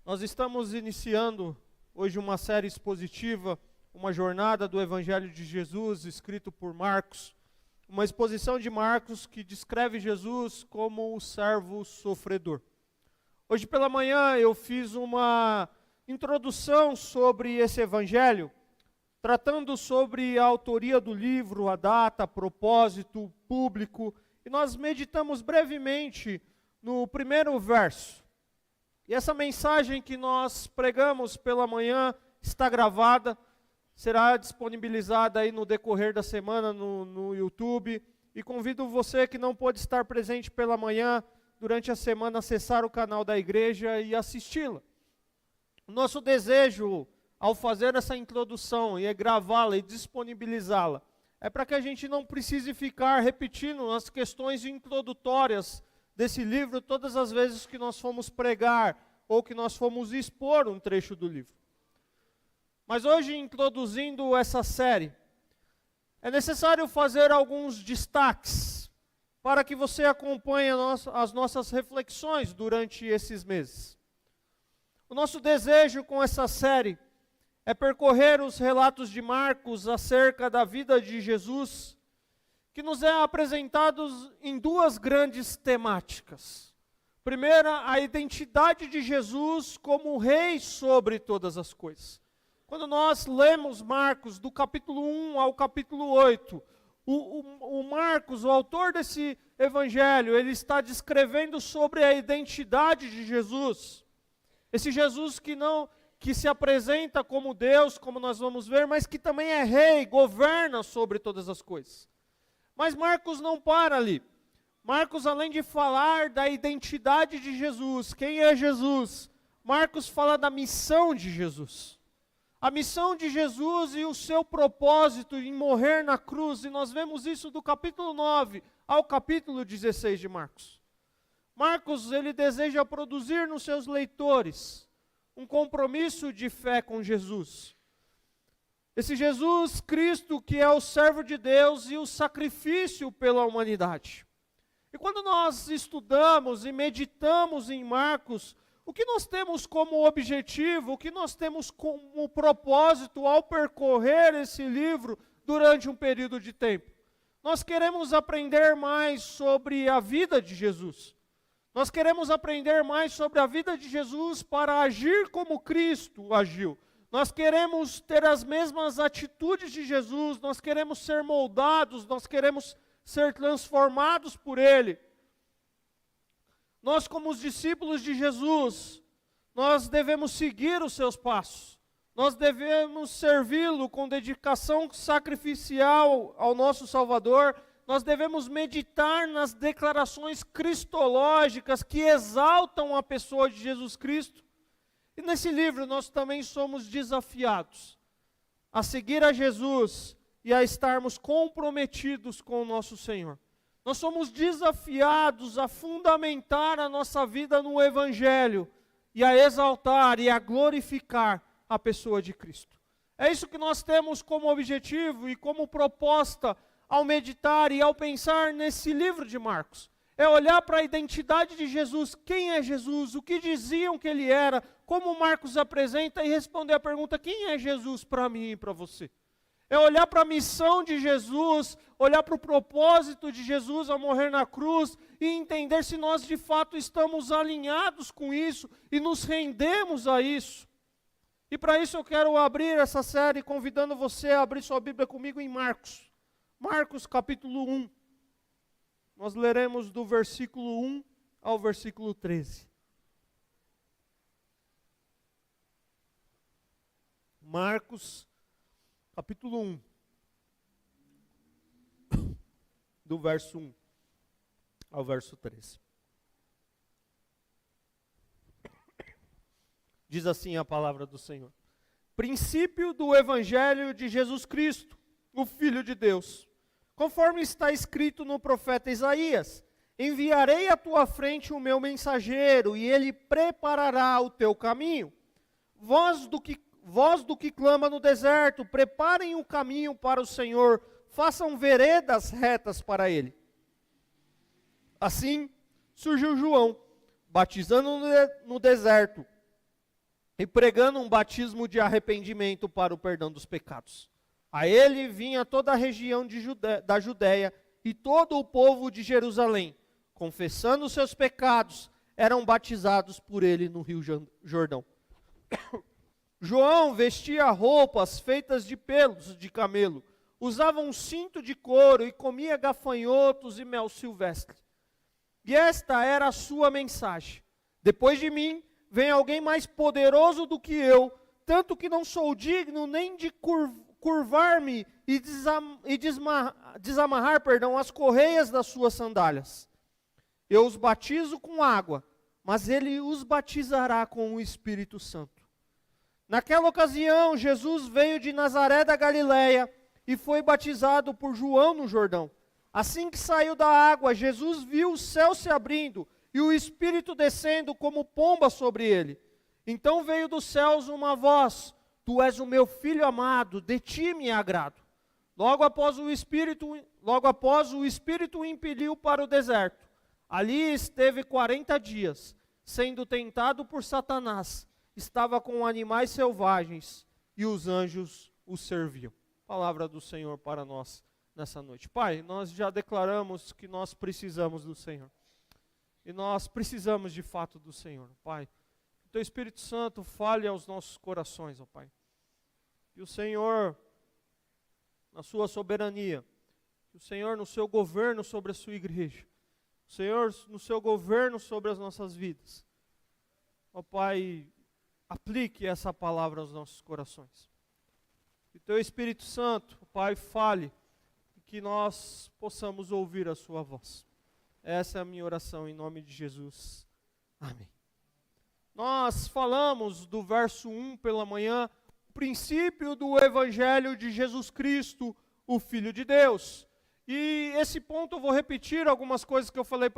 Nós estamos iniciando hoje uma série expositiva, uma jornada do Evangelho de Jesus, escrito por Marcos. Uma exposição de Marcos que descreve Jesus como o servo sofredor. Hoje pela manhã eu fiz uma introdução sobre esse Evangelho, tratando sobre a autoria do livro, a data, propósito, público, e nós meditamos brevemente no primeiro verso. E essa mensagem que nós pregamos pela manhã está gravada, será disponibilizada aí no decorrer da semana no YouTube. E convido você que não pôde estar presente pela manhã, durante a semana, acessar o canal da igreja e assisti-la. O nosso desejo, ao fazer essa introdução e gravá-la e disponibilizá-la, é para que a gente não precise ficar repetindo as questões introdutórias desse livro todas as vezes que nós fomos pregar ou que nós fomos expor um trecho do livro. Mas hoje, introduzindo essa série, é necessário fazer alguns destaques para que você acompanhe as nossas reflexões durante esses meses. O nosso desejo com essa série é percorrer os relatos de Marcos acerca da vida de Jesus, que nos é apresentados em duas grandes temáticas. Primeira, a identidade de Jesus como rei sobre todas as coisas. Quando nós lemos Marcos, do capítulo 1 ao capítulo 8, o Marcos, o autor desse evangelho, ele está descrevendo sobre a identidade de Jesus. Esse Jesus que se apresenta como Deus, como nós vamos ver, mas que também é rei, governa sobre todas as coisas. Mas Marcos não para ali. Marcos, além de falar da identidade de Jesus, quem é Jesus, Marcos fala da missão de Jesus. A missão de Jesus e o seu propósito em morrer na cruz, e nós vemos isso do capítulo 9 ao capítulo 16 de Marcos. Marcos, ele deseja produzir nos seus leitores um compromisso de fé com Jesus. Esse Jesus Cristo que é o servo de Deus e o sacrifício pela humanidade. E quando nós estudamos e meditamos em Marcos, o que nós temos como objetivo, o que nós temos como propósito ao percorrer esse livro durante um período de tempo? Nós queremos aprender mais sobre a vida de Jesus. Nós queremos aprender mais sobre a vida de Jesus para agir como Cristo agiu. Nós queremos ter as mesmas atitudes de Jesus, nós queremos ser moldados, nós queremos ser transformados por Ele. Nós, como os discípulos de Jesus, nós devemos seguir os seus passos. Nós devemos servi-lo com dedicação sacrificial ao nosso Salvador. Nós devemos meditar nas declarações cristológicas que exaltam a pessoa de Jesus Cristo. E nesse livro nós também somos desafiados a seguir a Jesus e a estarmos comprometidos com o nosso Senhor. Nós somos desafiados a fundamentar a nossa vida no Evangelho e a exaltar e a glorificar a pessoa de Cristo. É isso que nós temos como objetivo e como proposta ao meditar e ao pensar nesse livro de Marcos. É olhar para a identidade de Jesus, quem é Jesus, o que diziam que ele era, como Marcos apresenta e responder a pergunta, quem é Jesus para mim e para você? É olhar para a missão de Jesus, olhar para o propósito de Jesus ao morrer na cruz e entender se nós de fato estamos alinhados com isso e nos rendemos a isso. E para isso eu quero abrir essa série convidando você a abrir sua Bíblia comigo em Marcos. Marcos capítulo 1. Nós leremos do versículo 1 ao versículo 13. Marcos, capítulo 1, do verso 1 ao verso 13. Diz assim a palavra do Senhor. Princípio do Evangelho de Jesus Cristo, o Filho de Deus. Conforme está escrito no profeta Isaías, enviarei à tua frente o meu mensageiro, e ele preparará o teu caminho. Voz do que clama no deserto, preparem o caminho para o Senhor, façam veredas retas para ele. Assim surgiu João, batizando no deserto, e pregando um batismo de arrependimento para o perdão dos pecados. A ele vinha toda a região da Judéia e todo o povo de Jerusalém, confessando os seus pecados, eram batizados por ele no rio Jordão. João vestia roupas feitas de pelos de camelo, usava um cinto de couro e comia gafanhotos e mel silvestre. E esta era a sua mensagem: depois de mim vem alguém mais poderoso do que eu, tanto que não sou digno nem de curvar-me e desamarrar as correias das suas sandálias. Eu os batizo com água, mas ele os batizará com o Espírito Santo. Naquela ocasião, Jesus veio de Nazaré da Galileia e foi batizado por João no Jordão. Assim que saiu da água, Jesus viu o céu se abrindo e o Espírito descendo como pomba sobre ele. Então veio dos céus uma voz: Tu és o meu Filho amado, de ti me agrado. Logo após o Espírito o impeliu para o deserto. Ali esteve 40 dias, sendo tentado por Satanás. Estava com animais selvagens e os anjos o serviam. Palavra do Senhor para nós nessa noite. Pai, nós já declaramos que nós precisamos do Senhor. E nós precisamos de fato do Senhor, Pai. Que o Teu Espírito Santo fale aos nossos corações, ó Pai. Que o Senhor, na sua soberania, que o Senhor no seu governo sobre a sua igreja, o Senhor no seu governo sobre as nossas vidas, ó Pai, aplique essa palavra aos nossos corações. Que o Teu Espírito Santo, ó Pai, fale e que nós possamos ouvir a sua voz. Essa é a minha oração em nome de Jesus. Amém. Nós falamos do verso 1 pela manhã, o princípio do Evangelho de Jesus Cristo, o Filho de Deus. E esse ponto eu vou repetir algumas coisas que eu falei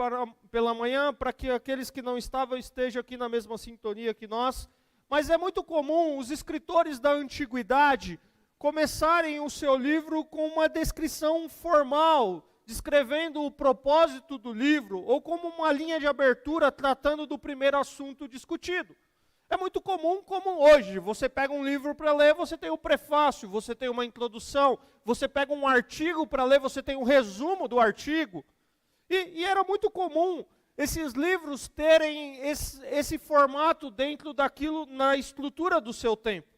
pela manhã, para que aqueles que não estavam estejam aqui na mesma sintonia que nós. Mas é muito comum os escritores da antiguidade começarem o seu livro com uma descrição formal, descrevendo o propósito do livro, ou como uma linha de abertura tratando do primeiro assunto discutido. É muito comum, como hoje, você pega um livro para ler, você tem o prefácio, você tem uma introdução, você pega um artigo para ler, você tem um resumo do artigo. E era muito comum esses livros terem esse formato dentro daquilo, na estrutura do seu tempo.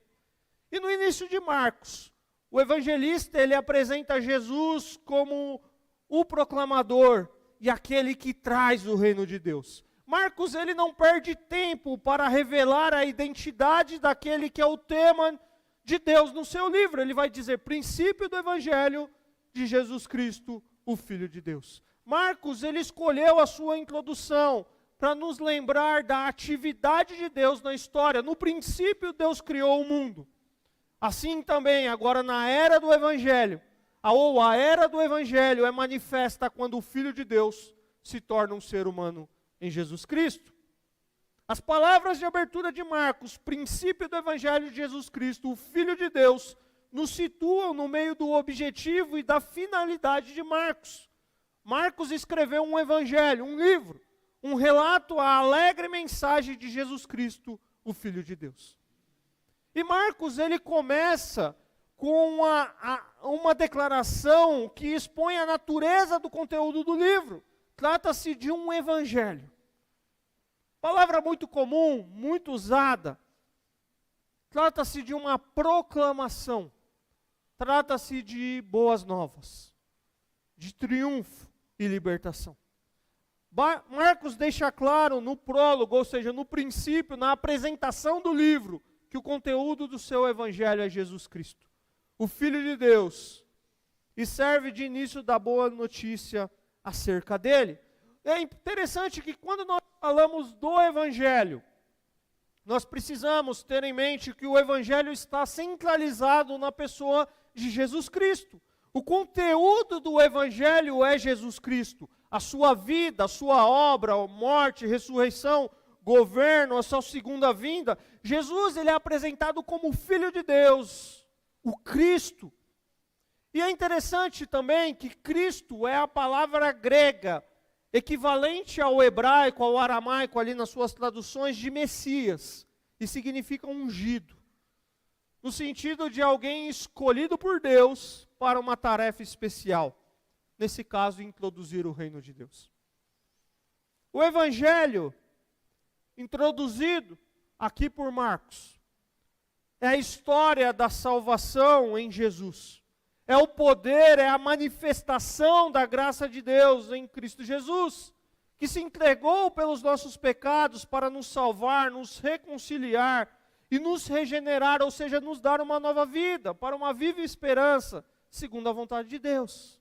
E no início de Marcos, o evangelista, ele apresenta Jesus como o proclamador e aquele que traz o reino de Deus. Marcos, ele não perde tempo para revelar a identidade daquele que é o tema de Deus no seu livro. Ele vai dizer: princípio do evangelho de Jesus Cristo, o Filho de Deus. Marcos, ele escolheu a sua introdução para nos lembrar da atividade de Deus na história. No princípio, Deus criou o mundo. Assim também, agora na era do evangelho, a era do Evangelho é manifesta quando o Filho de Deus se torna um ser humano em Jesus Cristo. As palavras de abertura de Marcos, princípio do Evangelho de Jesus Cristo, o Filho de Deus, nos situam no meio do objetivo e da finalidade de Marcos. Marcos escreveu um evangelho, um livro, um relato à alegre mensagem de Jesus Cristo, o Filho de Deus. E Marcos, ele começa com uma declaração que expõe a natureza do conteúdo do livro. Trata-se de um evangelho. Palavra muito comum, muito usada. Trata-se de uma proclamação. Trata-se de boas novas, de triunfo e libertação. Marcos deixa claro no prólogo, ou seja, no princípio, na apresentação do livro, que o conteúdo do seu evangelho é Jesus Cristo, o Filho de Deus, e serve de início da boa notícia acerca dele. É interessante que quando nós falamos do Evangelho, nós precisamos ter em mente que o Evangelho está centralizado na pessoa de Jesus Cristo. O conteúdo do Evangelho é Jesus Cristo. A sua vida, a sua obra, morte, ressurreição, governo, a sua segunda vinda. Jesus, ele é apresentado como o Filho de Deus, o Cristo. E é interessante também que Cristo é a palavra grega, equivalente ao hebraico, ao aramaico, ali nas suas traduções de Messias. e significa ungido, no sentido de alguém escolhido por Deus para uma tarefa especial, nesse caso, introduzir o reino de Deus. O Evangelho, introduzido aqui por Marcos, é a história da salvação em Jesus. É o poder, é a manifestação da graça de Deus em Cristo Jesus, que se entregou pelos nossos pecados para nos salvar, nos reconciliar e nos regenerar, ou seja, nos dar uma nova vida, para uma viva esperança, segundo a vontade de Deus.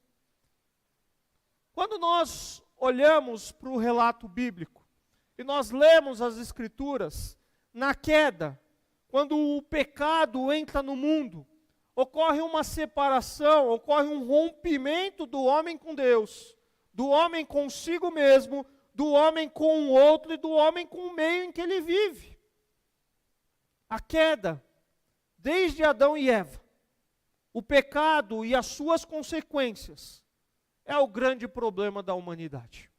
Quando nós olhamos para o relato bíblico e nós lemos as Escrituras, na queda, quando o pecado entra no mundo, ocorre uma separação, ocorre um rompimento do homem com Deus, do homem consigo mesmo, do homem com o outro e do homem com o meio em que ele vive. A queda, desde Adão e Eva, o pecado e as suas consequências, é o grande problema da humanidade.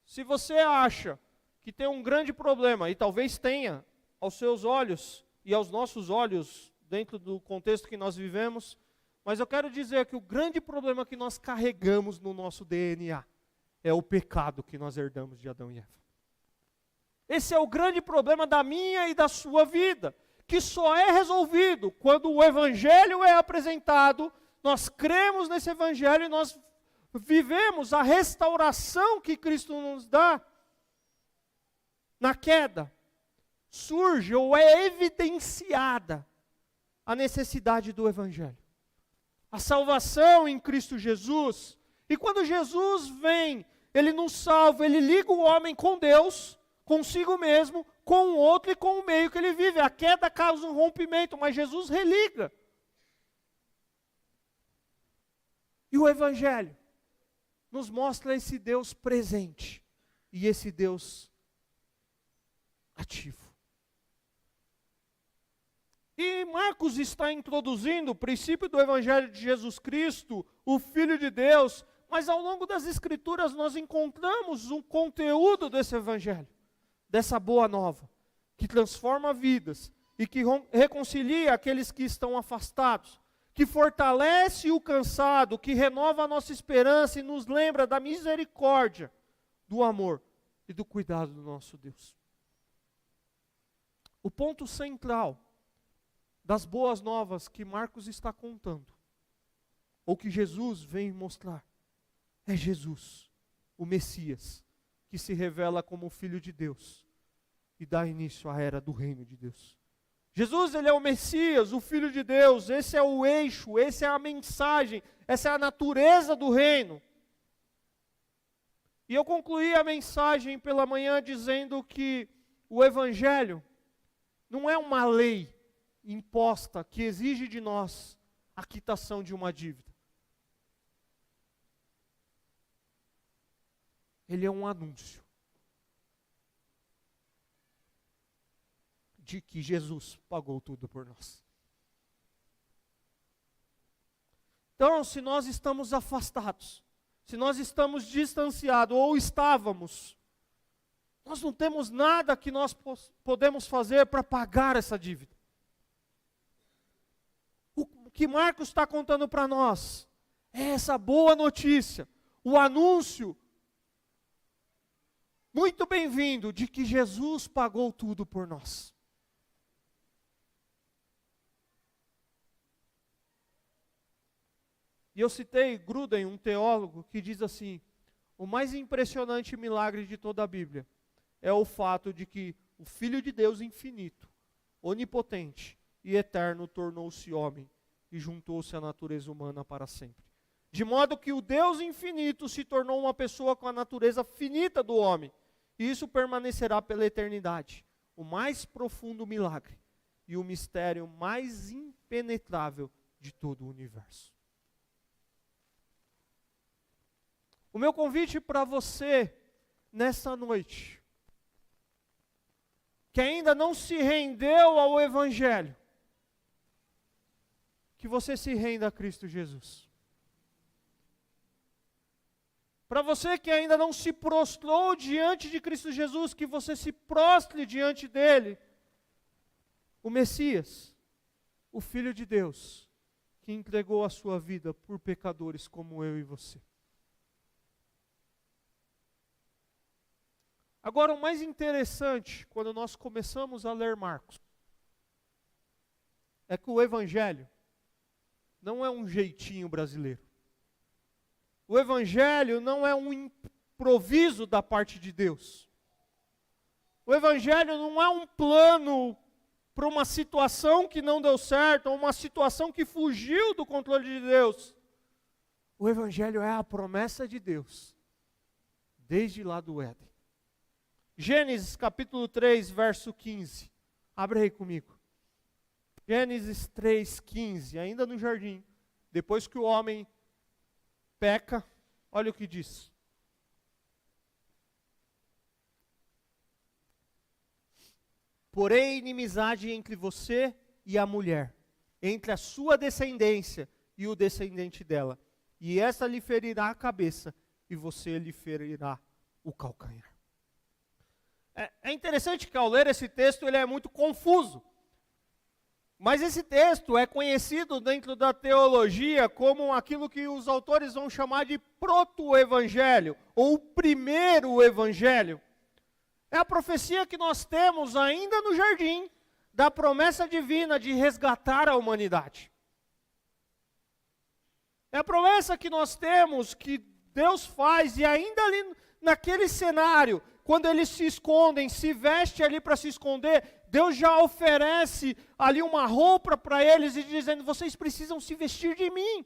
Se você acha que tem um grande problema, e talvez tenha, aos seus olhos e aos nossos olhos, dentro do contexto que nós vivemos, mas eu quero dizer que o grande problema que nós carregamos no nosso DNA é o pecado que nós herdamos de Adão e Eva. Esse é o grande problema da minha e da sua vida, que só é resolvido quando o Evangelho é apresentado, nós cremos nesse Evangelho e nós vivemos a restauração que Cristo nos dá. Na queda, surge ou é evidenciada a necessidade do Evangelho. A salvação em Cristo Jesus. E quando Jesus vem, Ele nos salva, Ele liga o homem com Deus, consigo mesmo, com o outro e com o meio que ele vive. A queda causa um rompimento, mas Jesus religa. E o Evangelho nos mostra esse Deus presente e esse Deus ativo. E Marcos está introduzindo o princípio do Evangelho de Jesus Cristo, o Filho de Deus, mas ao longo das Escrituras nós encontramos um conteúdo desse Evangelho, dessa boa nova, que transforma vidas e que reconcilia aqueles que estão afastados, que fortalece o cansado, que renova a nossa esperança e nos lembra da misericórdia, do amor e do cuidado do nosso Deus. O ponto central das boas novas que Marcos está contando, ou que Jesus vem mostrar, é Jesus, o Messias, que se revela como o Filho de Deus e dá início à era do reino de Deus. Jesus, ele é o Messias, o Filho de Deus, esse é o eixo, essa é a mensagem, essa é a natureza do reino. E eu concluí a mensagem pela manhã dizendo que o Evangelho não é uma lei imposta que exige de nós a quitação de uma dívida. Ele é um anúncio de que Jesus pagou tudo por nós. Então, se nós estamos afastados, se nós estamos distanciados ou estávamos, nós não temos nada que nós podemos fazer para pagar essa dívida. O que Marcos está contando para nós é essa boa notícia, o anúncio muito bem-vindo de que Jesus pagou tudo por nós. E eu citei Gruden, um teólogo, que diz assim: o mais impressionante milagre de toda a Bíblia é o fato de que o Filho de Deus infinito, onipotente e eterno tornou-se homem e juntou-se à natureza humana para sempre. De modo que o Deus infinito se tornou uma pessoa com a natureza finita do homem, e isso permanecerá pela eternidade. O mais profundo milagre e o mistério mais impenetrável de todo o universo. O meu convite para você, nessa noite, que ainda não se rendeu ao Evangelho, que você se renda a Cristo Jesus. Para você que ainda não se prostrou diante de Cristo Jesus, que você se prostre diante dele. O Messias, o Filho de Deus, que entregou a sua vida por pecadores como eu e você. Agora, o mais interessante, quando nós começamos a ler Marcos, é que o Evangelho não é um jeitinho brasileiro. O Evangelho não é um improviso da parte de Deus. O Evangelho não é um plano para uma situação que não deu certo, ou uma situação que fugiu do controle de Deus. O Evangelho é a promessa de Deus, desde lá do Éden. Gênesis capítulo 3, verso 15. Abre aí comigo. Gênesis 3, 15, ainda no jardim. Depois que o homem peca, olha o que diz. Porém, inimizade entre você e a mulher, entre a sua descendência e o descendente dela. E essa lhe ferirá a cabeça, e você lhe ferirá o calcanhar. É interessante que ao ler esse texto ele é muito confuso. Mas esse texto é conhecido dentro da teologia como aquilo que os autores vão chamar de proto-evangelho, ou primeiro evangelho. É a profecia que nós temos ainda no jardim, da promessa divina de resgatar a humanidade. É a promessa que nós temos, que Deus faz, e ainda ali naquele cenário, quando eles se escondem, se veste ali para se esconder, Deus já oferece ali uma roupa para eles e dizendo, vocês precisam se vestir de mim.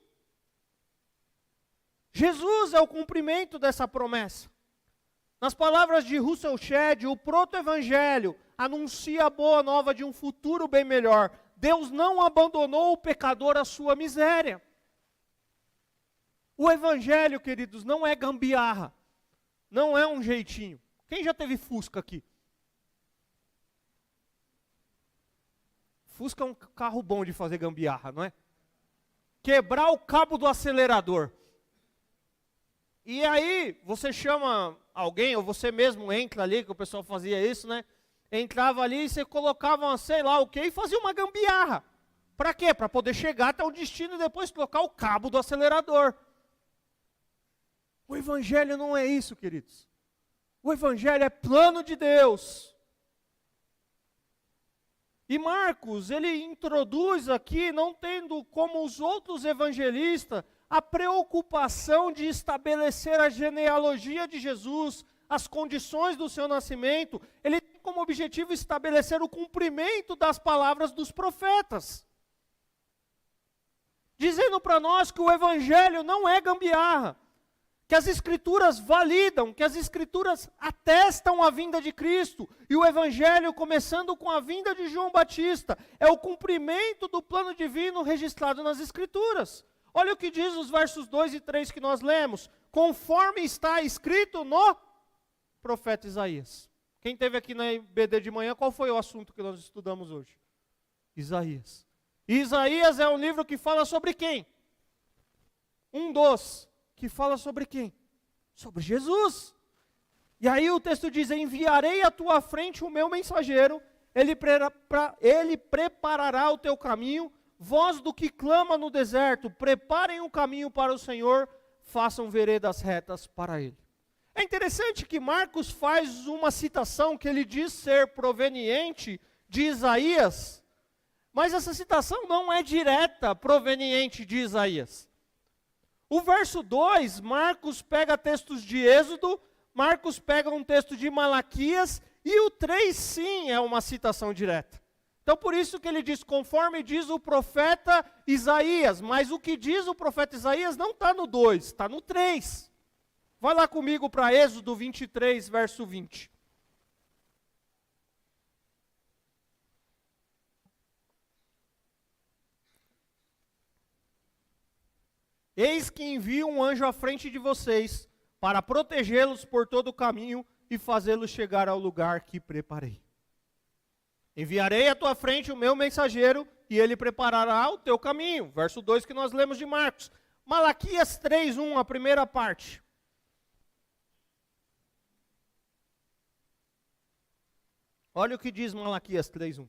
Jesus é o cumprimento dessa promessa. Nas palavras de Russell Shedd, o proto-evangelho anuncia a boa nova de um futuro bem melhor. Deus não abandonou o pecador à sua miséria. O evangelho, queridos, não é gambiarra, não é um jeitinho. Quem já teve Fusca aqui? Fusca é um carro bom de fazer gambiarra, não é? Quebrar o cabo do acelerador. E aí, você chama alguém, ou você mesmo entra ali, que o pessoal fazia isso, né? Entrava ali e você colocava, sei lá o quê, e fazia uma gambiarra. Para quê? Para poder chegar até o destino e depois trocar o cabo do acelerador. O evangelho não é isso, queridos. O evangelho é plano de Deus. E Marcos, ele introduz aqui, não tendo como os outros evangelistas, a preocupação de estabelecer a genealogia de Jesus, as condições do seu nascimento. Ele tem como objetivo estabelecer o cumprimento das palavras dos profetas. Dizendo para nós que o evangelho não é gambiarra, que as escrituras validam, que as escrituras atestam a vinda de Cristo, e o evangelho, começando com a vinda de João Batista, é o cumprimento do plano divino registrado nas escrituras. Olha o que diz os versos 2 e 3 que nós lemos, conforme está escrito no profeta Isaías. Quem esteve aqui na IBD de manhã, qual foi o assunto que nós estudamos hoje? Isaías. E Isaías é um livro que fala sobre quem? Que fala sobre quem? Sobre Jesus. E aí o texto diz, enviarei à tua frente o meu mensageiro, ele preparará o teu caminho, voz do que clama no deserto, preparem um caminho para o Senhor, façam veredas retas para ele. É interessante que Marcos faz uma citação que ele diz ser proveniente de Isaías, mas essa citação não é direta proveniente de Isaías. O verso 2, Marcos pega textos de Êxodo, Marcos pega um texto de Malaquias, e o 3 sim é uma citação direta. Então por isso que ele diz, conforme diz o profeta Isaías, mas o que diz o profeta Isaías não está no 2, está no 3. Vai lá comigo para Êxodo 23, verso 20. Eis que envio um anjo à frente de vocês, para protegê-los por todo o caminho e fazê-los chegar ao lugar que preparei. Enviarei à tua frente o meu mensageiro, e ele preparará o teu caminho. Verso 2 que nós lemos de Marcos. Malaquias 3:1, a primeira parte. Olha o que diz Malaquias 3:1.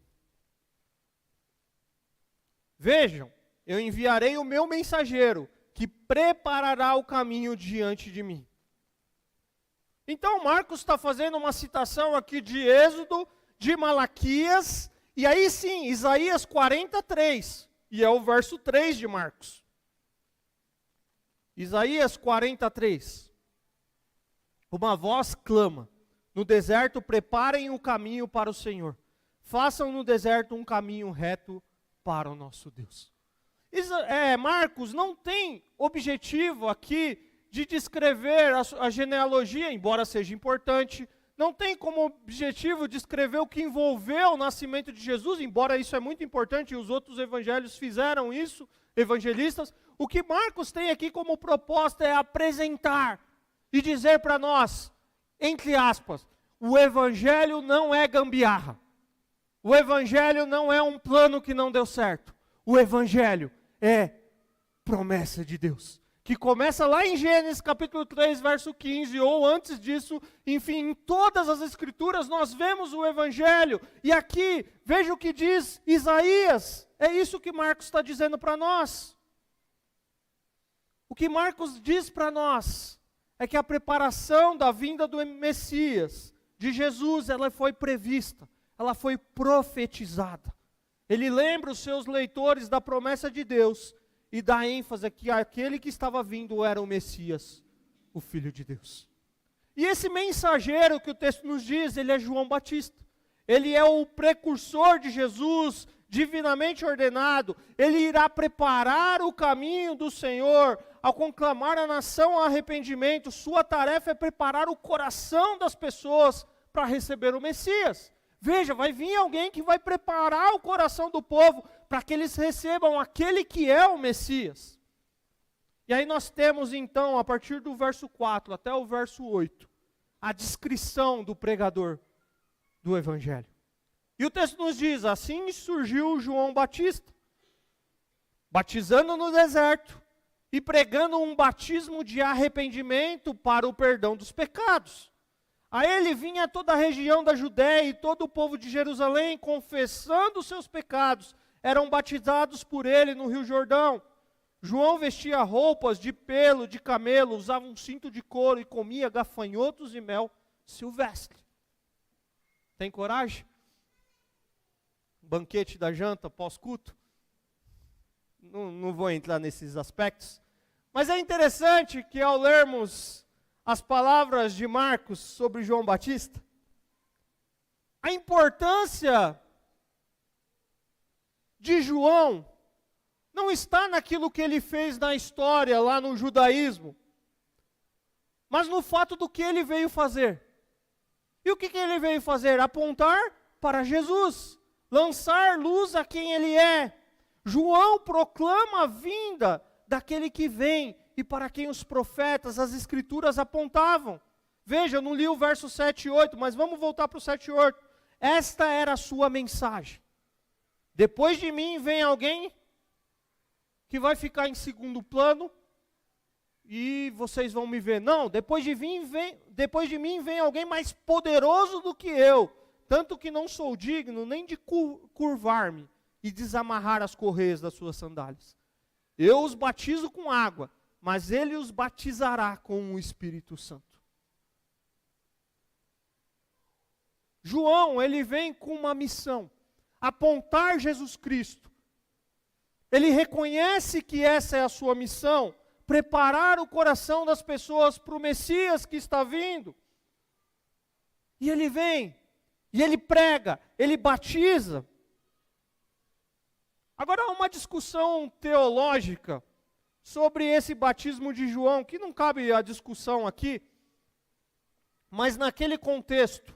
Vejam, eu enviarei o meu mensageiro, que preparará o caminho diante de mim. Então Marcos está fazendo uma citação aqui de Êxodo, de Malaquias, e aí sim, Isaías 43, e é o verso 3 de Marcos. Isaías 43. Uma voz clama, no deserto preparem o caminho para o Senhor. Façam no deserto um caminho reto para o nosso Deus. Marcos não tem objetivo aqui de descrever a genealogia, embora seja importante. Não tem como objetivo descrever o que envolveu o nascimento de Jesus, embora isso é muito importante e os outros evangelhos fizeram isso, evangelistas. O que Marcos tem aqui como proposta é apresentar e dizer para nós, entre aspas, o evangelho não é gambiarra. O evangelho não é um plano que não deu certo. O evangelho é promessa de Deus, que começa lá em Gênesis capítulo 3, verso 15, ou antes disso, enfim, em todas as escrituras nós vemos o evangelho. E aqui, veja o que diz Isaías, é isso que Marcos está dizendo para nós. O que Marcos diz para nós é que a preparação da vinda do Messias, de Jesus, ela foi prevista, ela foi profetizada. Ele lembra os seus leitores da promessa de Deus e dá ênfase que aquele que estava vindo era o Messias, o Filho de Deus. E esse mensageiro que o texto nos diz, ele é João Batista. Ele é o precursor de Jesus, divinamente ordenado. Ele irá preparar o caminho do Senhor ao conclamar a nação ao arrependimento. Sua tarefa é preparar o coração das pessoas para receber o Messias. Veja, vai vir alguém que vai preparar o coração do povo para que eles recebam aquele que é o Messias. E aí nós temos então, a partir do verso 4 até o verso 8, a descrição do pregador do Evangelho. E o texto nos diz, assim surgiu João Batista, batizando no deserto e pregando um batismo de arrependimento para o perdão dos pecados. A ele vinha toda a região da Judéia e todo o povo de Jerusalém, confessando os seus pecados, eram batizados por ele no Rio Jordão. João vestia roupas de pelo de camelo, usava um cinto de couro e comia gafanhotos e mel silvestre. Tem coragem? Banquete da janta, pós-culto? Não vou entrar nesses aspectos. Mas é interessante que ao lermos as palavras de Marcos sobre João Batista, a importância de João não está naquilo que ele fez na história, lá no judaísmo, mas no fato do que ele veio fazer. E o que ele veio fazer? Apontar para Jesus, lançar luz a quem ele é. João proclama a vinda daquele que vem e para quem os profetas, as escrituras apontavam. Veja, eu não li o verso 7 e 8, mas vamos voltar para o 7 e 8. Esta era a sua mensagem. Depois de mim vem alguém que vai ficar em segundo plano e vocês vão me ver. Não, depois de mim vem alguém mais poderoso do que eu, tanto que não sou digno nem de curvar-me e desamarrar as correias das suas sandálias. Eu os batizo com água, mas ele os batizará com o Espírito Santo. João, ele vem com uma missão, apontar Jesus Cristo. Ele reconhece que essa é a sua missão, preparar o coração das pessoas para o Messias que está vindo. E ele vem, e ele prega, ele batiza. Agora há uma discussão teológica sobre esse batismo de João, que não cabe a discussão aqui, mas naquele contexto,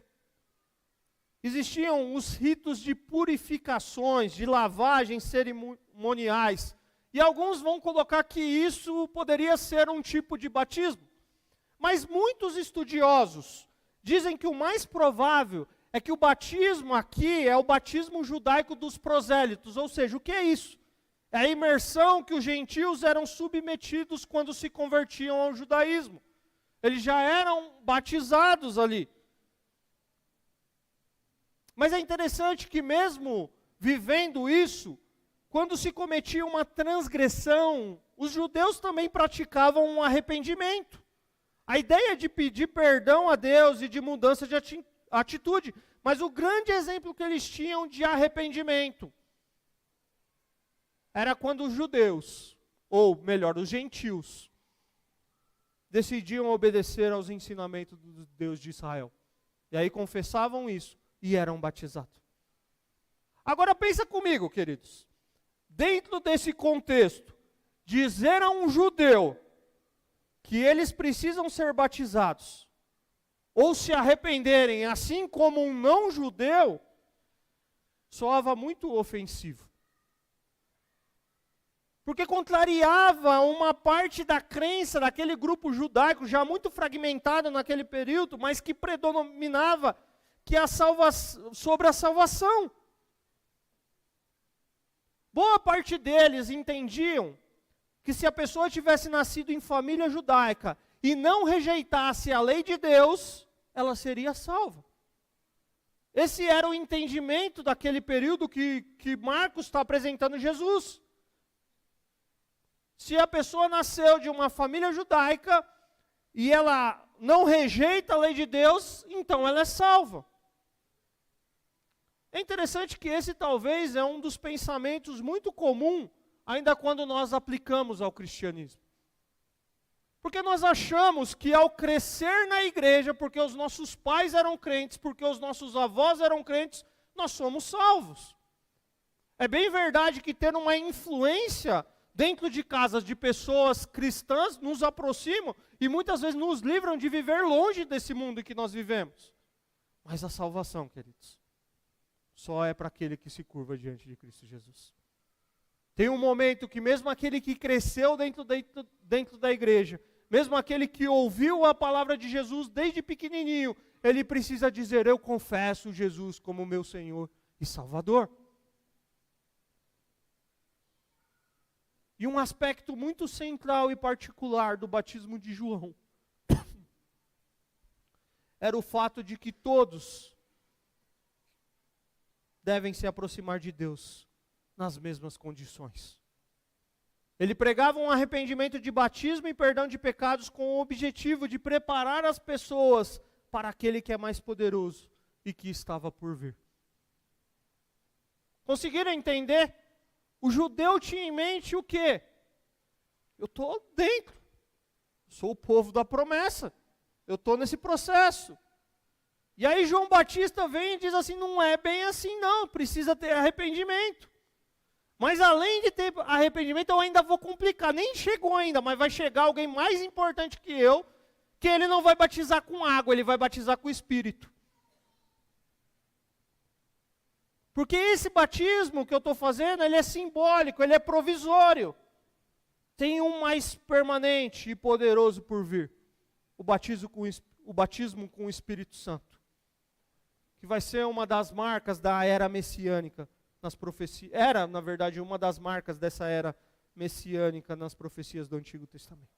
existiam os ritos de purificações, de lavagens cerimoniais, e alguns vão colocar que isso poderia ser um tipo de batismo. Mas muitos estudiosos dizem que o mais provável é que o batismo aqui é o batismo judaico dos prosélitos, ou seja, o que é isso? É a imersão que os gentios eram submetidos quando se convertiam ao judaísmo. Eles já eram batizados ali. Mas é interessante que mesmo vivendo isso, quando se cometia uma transgressão, os judeus também praticavam um arrependimento. A ideia de pedir perdão a Deus e de mudança de atitude. Mas o grande exemplo que eles tinham de arrependimento era quando os judeus, ou melhor, os gentios, decidiam obedecer aos ensinamentos do Deus de Israel. E aí confessavam isso e eram batizados. Agora pensa comigo, queridos. Dentro desse contexto, dizer a um judeu que eles precisam ser batizados, ou se arrependerem, assim como um não-judeu, soava muito ofensivo. Porque contrariava uma parte da crença daquele grupo judaico, já muito fragmentado naquele período, mas que predominava que sobre a salvação. Boa parte deles entendiam que se a pessoa tivesse nascido em família judaica e não rejeitasse a lei de Deus, ela seria salva. Esse era o entendimento daquele período que Marcos está apresentando Jesus. Se a pessoa nasceu de uma família judaica e ela não rejeita a lei de Deus, então ela é salva. É interessante que esse talvez é um dos pensamentos muito comum, ainda quando nós aplicamos ao cristianismo. Porque nós achamos que ao crescer na igreja, porque os nossos pais eram crentes, porque os nossos avós eram crentes, nós somos salvos. É bem verdade que ter uma influência dentro de casas de pessoas cristãs nos aproximam e muitas vezes nos livram de viver longe desse mundo em que nós vivemos. Mas a salvação, queridos, só é para aquele que se curva diante de Cristo Jesus. Tem um momento que mesmo aquele que cresceu dentro da igreja, mesmo aquele que ouviu a palavra de Jesus desde pequenininho, ele precisa dizer: eu confesso Jesus como meu Senhor e Salvador. E um aspecto muito central e particular do batismo de João era o fato de que todos devem se aproximar de Deus nas mesmas condições. Ele pregava um arrependimento de batismo e perdão de pecados com o objetivo de preparar as pessoas para aquele que é mais poderoso e que estava por vir. Conseguiram entender? O judeu tinha em mente o quê? Eu estou dentro, sou o povo da promessa, eu estou nesse processo. E aí João Batista vem e diz assim: não é bem assim não, precisa ter arrependimento. Mas além de ter arrependimento, eu ainda vou complicar, nem chegou ainda, mas vai chegar alguém mais importante que eu, que ele não vai batizar com água, ele vai batizar com o Espírito. Porque esse batismo que eu estou fazendo, ele é simbólico, ele é provisório. Tem um mais permanente e poderoso por vir. O batismo com o Espírito Santo. Que vai ser uma das marcas da era messiânica nas profecias. Era, na verdade, uma das marcas dessa era messiânica nas profecias do Antigo Testamento.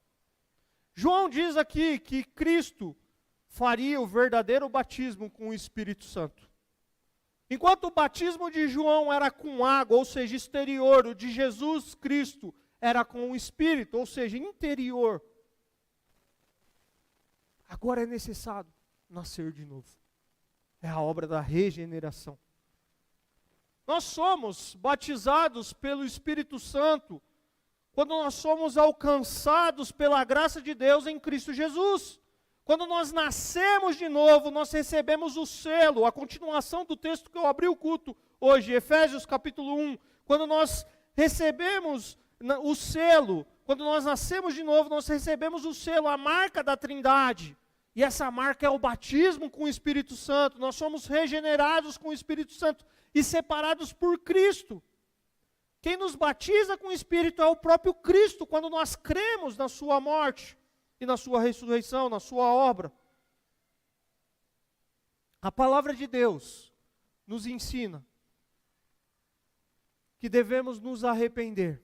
João diz aqui que Cristo faria o verdadeiro batismo com o Espírito Santo. Enquanto o batismo de João era com água, ou seja, exterior, o de Jesus Cristo era com o Espírito, ou seja, interior. Agora é necessário nascer de novo. É a obra da regeneração. Nós somos batizados pelo Espírito Santo quando nós somos alcançados pela graça de Deus em Cristo Jesus. Quando nós nascemos de novo, nós recebemos o selo, a continuação do texto que eu abri o culto hoje, Efésios capítulo 1. Quando nós recebemos o selo, quando nós nascemos de novo, nós recebemos o selo, a marca da Trindade. E essa marca é o batismo com o Espírito Santo. Nós somos regenerados com o Espírito Santo e separados por Cristo. Quem nos batiza com o Espírito é o próprio Cristo, quando nós cremos na sua morte e na sua ressurreição, na sua obra. A palavra de Deus nos ensina que devemos nos arrepender.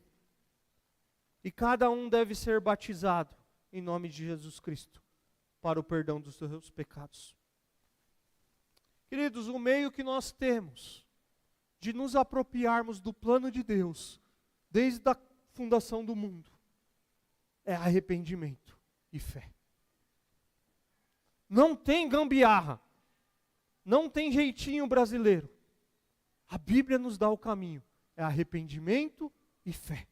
E cada um deve ser batizado em nome de Jesus Cristo, para o perdão dos seus pecados. Queridos, o meio que nós temos de nos apropriarmos do plano de Deus, desde a fundação do mundo, é arrependimento e fé. Não tem gambiarra, não tem jeitinho brasileiro. A Bíblia nos dá o caminho, é arrependimento e fé.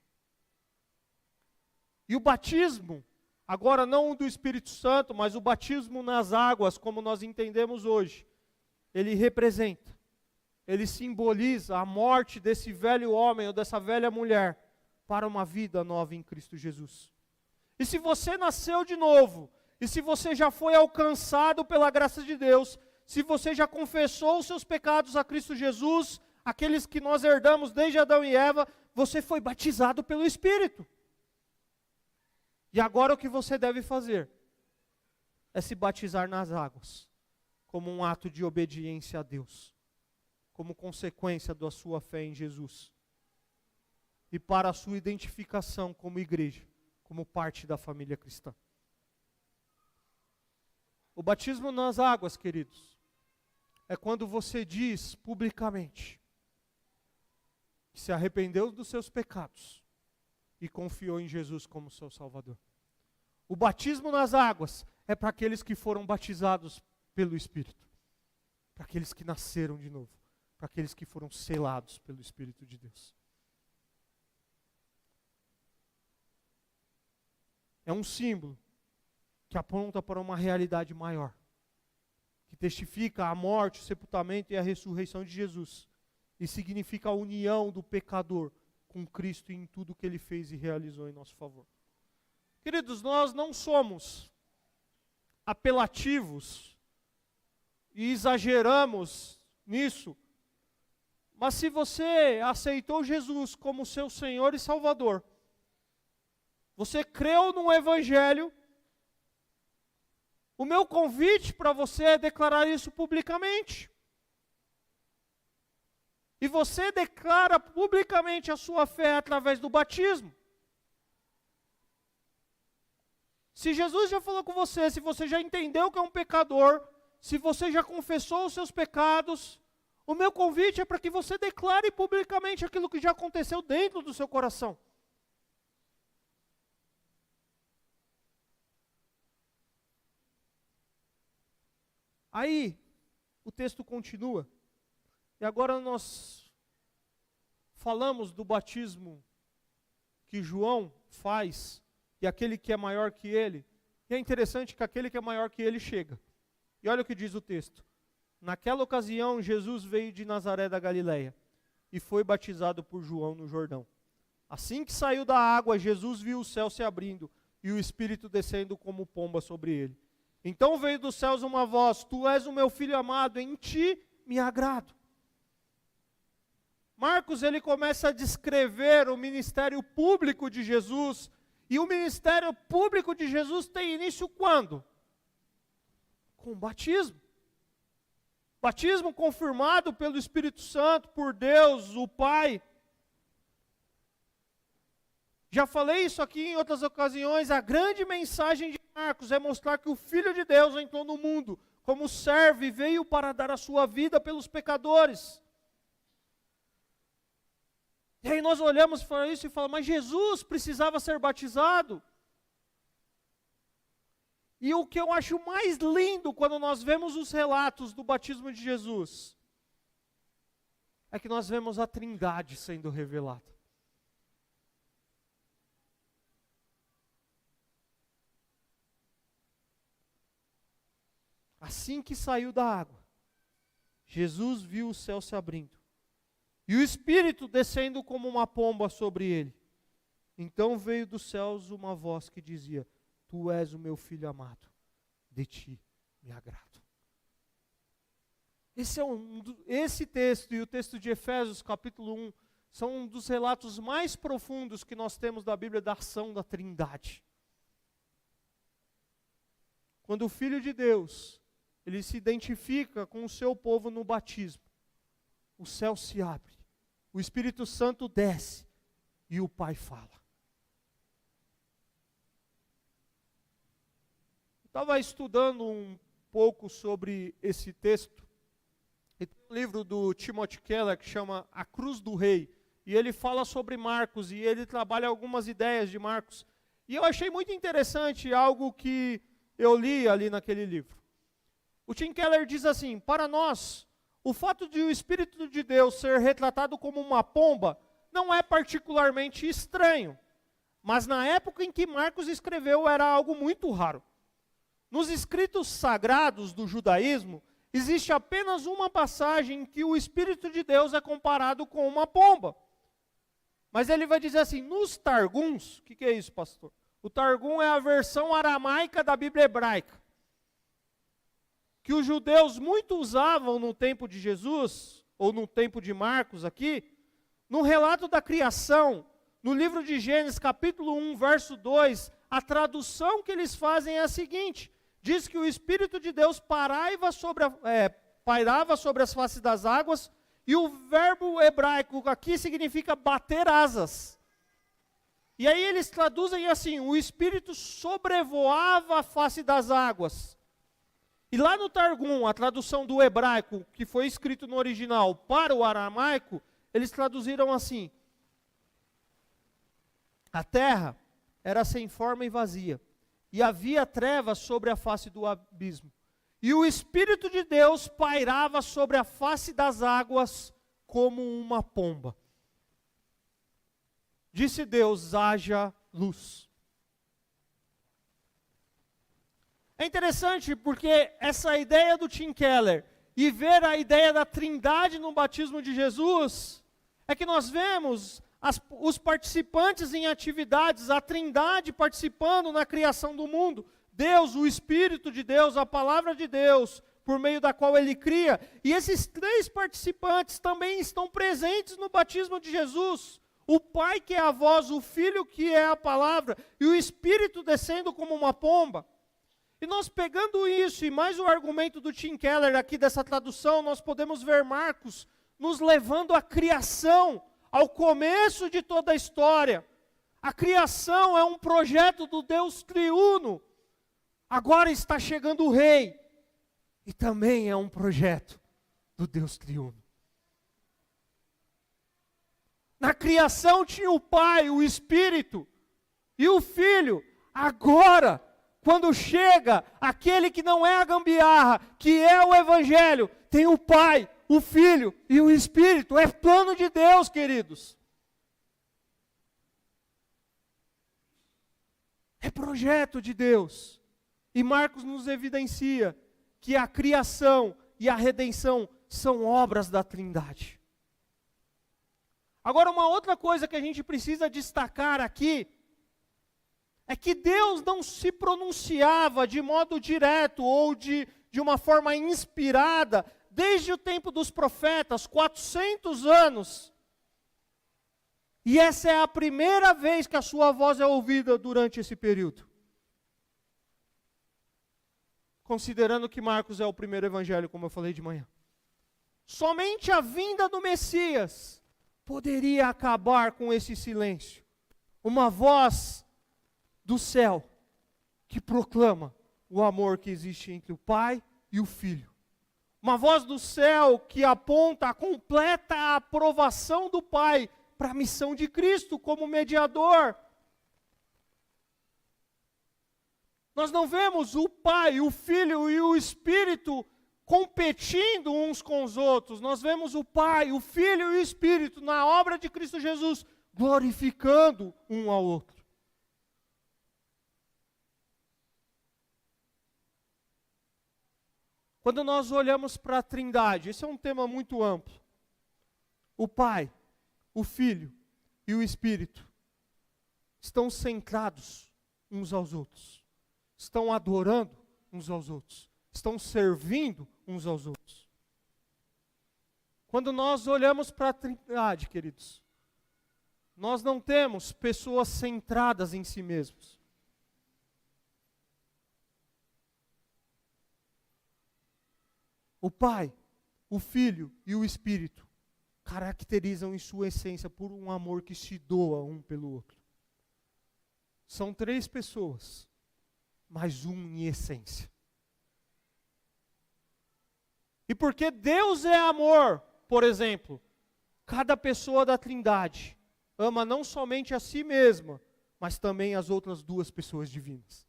E o batismo, agora não o do Espírito Santo, mas o batismo nas águas, como nós entendemos hoje, ele representa, ele simboliza a morte desse velho homem ou dessa velha mulher para uma vida nova em Cristo Jesus. E se você nasceu de novo, e se você já foi alcançado pela graça de Deus, se você já confessou os seus pecados a Cristo Jesus, aqueles que nós herdamos desde Adão e Eva, você foi batizado pelo Espírito. E agora o que você deve fazer é se batizar nas águas, como um ato de obediência a Deus, como consequência da sua fé em Jesus, e para a sua identificação como igreja, como parte da família cristã. O batismo nas águas, queridos, é quando você diz publicamente que se arrependeu dos seus pecados e confiou em Jesus como seu Salvador. O batismo nas águas é para aqueles que foram batizados pelo Espírito, para aqueles que nasceram de novo, para aqueles que foram selados pelo Espírito de Deus. É um símbolo que aponta para uma realidade maior, que testifica a morte, o sepultamento e a ressurreição de Jesus, e significa a união do pecador com Cristo em tudo que Ele fez e realizou em nosso favor. Queridos, nós não somos apelativos e exageramos nisso, mas se você aceitou Jesus como seu Senhor e Salvador, você creu no Evangelho, o meu convite para você é declarar isso publicamente. E você declara publicamente a sua fé através do batismo. Se Jesus já falou com você, se você já entendeu que é um pecador, se você já confessou os seus pecados, o meu convite é para que você declare publicamente aquilo que já aconteceu dentro do seu coração. Aí, o texto continua, e agora nós falamos do batismo que João faz, e aquele que é maior que ele, e é interessante que aquele que é maior que ele chega. E olha o que diz o texto. Naquela ocasião, Jesus veio de Nazaré da Galileia, e foi batizado por João no Jordão. Assim que saiu da água, Jesus viu o céu se abrindo, e o Espírito descendo como pomba sobre ele. Então veio dos céus uma voz: Tu és o meu filho amado, em ti me agrado. Marcos, ele começa a descrever o ministério público de Jesus, e o ministério público de Jesus tem início quando? Com o batismo. Batismo confirmado pelo Espírito Santo, por Deus, o Pai. Já falei isso aqui em outras ocasiões, a grande mensagem de Marcos é mostrar que o Filho de Deus entrou no mundo como servo e veio para dar a sua vida pelos pecadores. E aí nós olhamos para isso e falamos, mas Jesus precisava ser batizado? E o que eu acho mais lindo quando nós vemos os relatos do batismo de Jesus, é que nós vemos a Trindade sendo revelada. Assim que saiu da água, Jesus viu o céu se abrindo, e o Espírito descendo como uma pomba sobre ele. Então veio dos céus uma voz que dizia: Tu és o meu filho amado, de ti me agrado. Esse texto e o texto de Efésios capítulo 1 são um dos relatos mais profundos que nós temos da Bíblia da ação da Trindade. Quando o Filho de Deus, ele se identifica com o seu povo no batismo, o céu se abre, o Espírito Santo desce e o Pai fala. Estava estudando um pouco sobre esse texto, E tem um livro do Timothy Keller que chama A Cruz do Rei. E ele fala sobre Marcos e ele trabalha algumas ideias de Marcos. E eu achei muito interessante algo que eu li ali naquele livro. O Tim Keller diz assim: para nós, o fato de o Espírito de Deus ser retratado como uma pomba não é particularmente estranho. Mas na época em que Marcos escreveu era algo muito raro. Nos escritos sagrados do judaísmo, existe apenas uma passagem em que o Espírito de Deus é comparado com uma pomba. Mas ele vai dizer assim, nos Targums, o que é isso, pastor? O Targum é a versão aramaica da Bíblia hebraica, que os judeus muito usavam no tempo de Jesus, ou no tempo de Marcos aqui, no relato da criação, no livro de Gênesis, capítulo 1, verso 2, a tradução que eles fazem é a seguinte: diz que o Espírito de Deus pairava sobre as faces das águas, e o verbo hebraico aqui significa bater asas. E aí eles traduzem assim: o Espírito sobrevoava a face das águas. E lá no Targum, a tradução do hebraico, que foi escrito no original para o aramaico, eles traduziram assim: a terra era sem forma e vazia, e havia trevas sobre a face do abismo. E o Espírito de Deus pairava sobre a face das águas como uma pomba. Disse Deus: haja luz. É interessante porque essa ideia do Tim Keller e ver a ideia da trindade no batismo de Jesus, é que nós vemos os participantes em atividades, a trindade participando na criação do mundo. Deus, o Espírito de Deus, a palavra de Deus, por meio da qual ele cria. E esses três participantes também estão presentes no batismo de Jesus. O Pai que é a voz, o Filho que é a palavra, e o Espírito descendo como uma pomba. E nós pegando isso, e mais o argumento do Tim Keller aqui dessa tradução, nós podemos ver Marcos nos levando à criação, ao começo de toda a história. A criação é um projeto do Deus triuno. Agora está chegando o Rei. E também é um projeto do Deus triuno. Na criação tinha o Pai, o Espírito e o Filho. Agora, quando chega aquele que não é a gambiarra, que é o Evangelho, tem o Pai, o Filho e o Espírito. É plano de Deus, queridos. É projeto de Deus. E Marcos nos evidencia que a criação e a redenção são obras da Trindade. Agora, uma outra coisa que a gente precisa destacar aqui, é que Deus não se pronunciava de modo direto ou de uma forma inspirada, desde o tempo dos profetas, 400 anos. E essa é a primeira vez que a sua voz é ouvida durante esse período. Considerando que Marcos é o primeiro evangelho, como eu falei de manhã. Somente a vinda do Messias poderia acabar com esse silêncio. Uma voz do céu que proclama o amor que existe entre o Pai e o Filho. Uma voz do céu que aponta a completa aprovação do Pai para a missão de Cristo como mediador. Nós não vemos o Pai, o Filho e o Espírito competindo uns com os outros. Nós vemos o Pai, o Filho e o Espírito na obra de Cristo Jesus, glorificando um ao outro. Quando nós olhamos para a Trindade, esse é um tema muito amplo. O Pai, o Filho e o Espírito estão centrados uns aos outros. Estão adorando uns aos outros. Estão servindo uns aos outros. Quando nós olhamos para a Trindade, queridos, nós não temos pessoas centradas em si mesmos. O Pai, o Filho e o Espírito caracterizam em sua essência por um amor que se doa um pelo outro. São três pessoas, mas um em essência. E porque Deus é amor, por exemplo, cada pessoa da Trindade ama não somente a si mesma, mas também as outras duas pessoas divinas.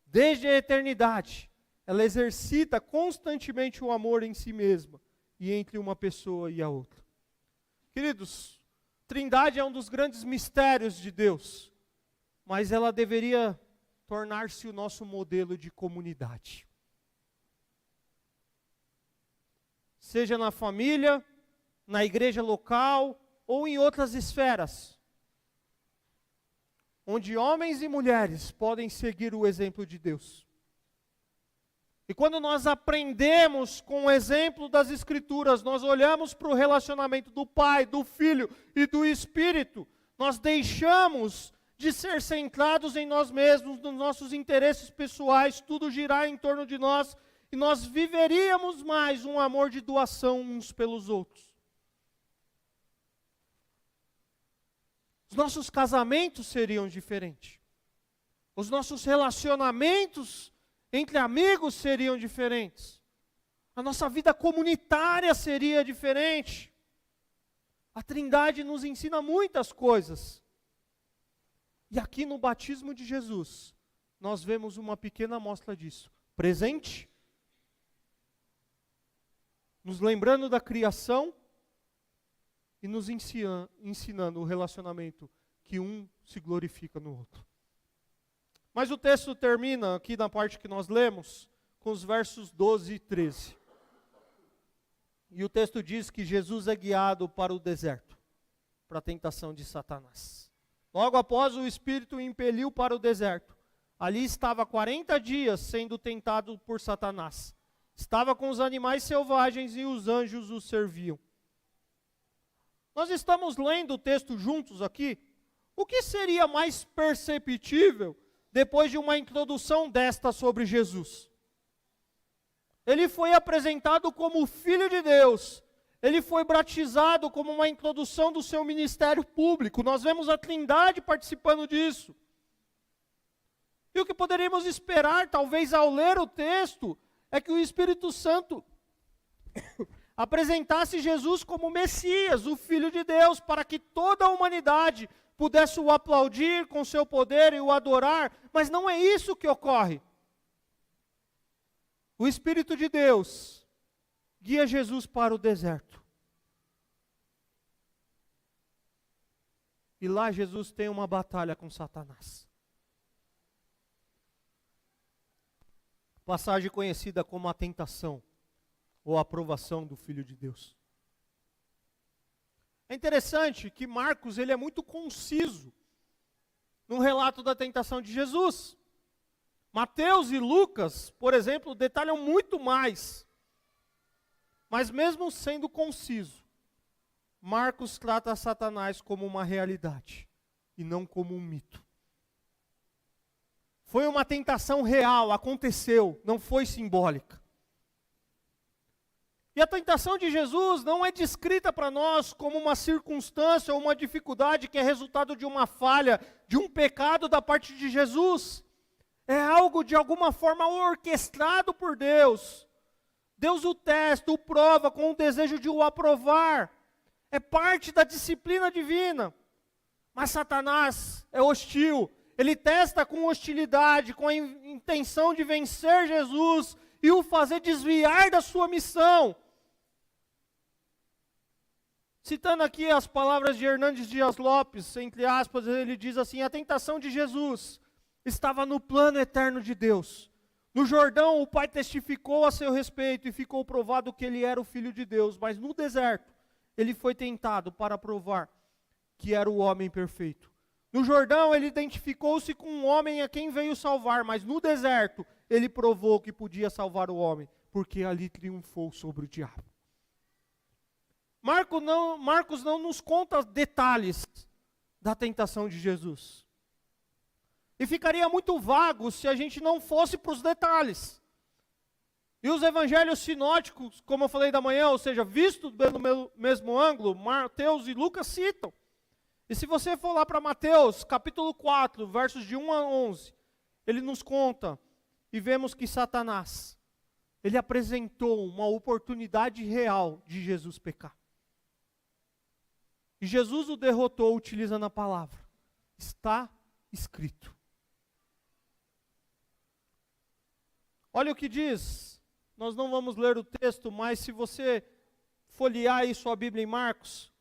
Desde a eternidade, ela exercita constantemente o amor em si mesma e entre uma pessoa e a outra. Queridos, Trindade é um dos grandes mistérios de Deus, mas ela deveria tornar-se o nosso modelo de comunidade. Seja na família, na igreja local ou em outras esferas, onde homens e mulheres podem seguir o exemplo de Deus. E quando nós aprendemos com o exemplo das Escrituras, nós olhamos para o relacionamento do Pai, do Filho e do Espírito, nós deixamos de ser centrados em nós mesmos, nos nossos interesses pessoais, tudo girar em torno de nós, e nós viveríamos mais um amor de doação uns pelos outros. Os nossos casamentos seriam diferentes. Os nossos relacionamentos entre amigos seriam diferentes. A nossa vida comunitária seria diferente. A Trindade nos ensina muitas coisas. E aqui no batismo de Jesus, nós vemos uma pequena amostra disso. Presente, nos lembrando da criação e nos ensinando o relacionamento que um se glorifica no outro. Mas o texto termina aqui na parte que nós lemos, com os versos 12 e 13. E o texto diz que Jesus é guiado para o deserto, para a tentação de Satanás. Logo após, o Espírito o impeliu para o deserto. Ali estava 40 dias sendo tentado por Satanás. Estava com os animais selvagens e os anjos o serviam. Nós estamos lendo o texto juntos aqui. O que seria mais perceptível depois de uma introdução desta sobre Jesus? Ele foi apresentado como Filho de Deus. Ele foi batizado como uma introdução do seu ministério público. Nós vemos a Trindade participando disso. E o que poderíamos esperar, talvez ao ler o texto, é que o Espírito Santo apresentasse Jesus como Messias, o Filho de Deus, para que toda a humanidade pudesse o aplaudir com seu poder e o adorar, mas não é isso que ocorre. O Espírito de Deus guia Jesus para o deserto. E lá Jesus tem uma batalha com Satanás. Passagem conhecida como a tentação, ou a aprovação do Filho de Deus. É interessante que Marcos ele é muito conciso no relato da tentação de Jesus. Mateus e Lucas, por exemplo, detalham muito mais. Mas mesmo sendo conciso, Marcos trata Satanás como uma realidade e não como um mito. Foi uma tentação real, aconteceu, não foi simbólica. E a tentação de Jesus não é descrita para nós como uma circunstância ou uma dificuldade que é resultado de uma falha, de um pecado da parte de Jesus. É algo de alguma forma orquestrado por Deus. Deus o testa, o prova com o desejo de o aprovar. É parte da disciplina divina. Mas Satanás é hostil. Ele testa com hostilidade, com a intenção de vencer Jesus e o fazer desviar da sua missão. Citando aqui as palavras de Hernandes Dias Lopes, entre aspas, ele diz assim: a tentação de Jesus estava no plano eterno de Deus. No Jordão, o Pai testificou a seu respeito e ficou provado que ele era o Filho de Deus. Mas no deserto, ele foi tentado para provar que era o homem perfeito. No Jordão, ele identificou-se com um homem a quem veio salvar, mas no deserto, ele provou que podia salvar o homem, porque ali triunfou sobre o diabo. Marcos não nos conta detalhes da tentação de Jesus. E ficaria muito vago se a gente não fosse para os detalhes. E os evangelhos sinóticos, como eu falei da manhã, ou seja, vistos pelo mesmo ângulo, Mateus e Lucas citam. E se você for lá para Mateus, capítulo 4, versos de 1 a 11, ele nos conta, e vemos que Satanás ele apresentou uma oportunidade real de Jesus pecar. E Jesus o derrotou utilizando a palavra. Está escrito. Olha o que diz. Nós não vamos ler o texto, mas se você folhear aí sua Bíblia em Marcos,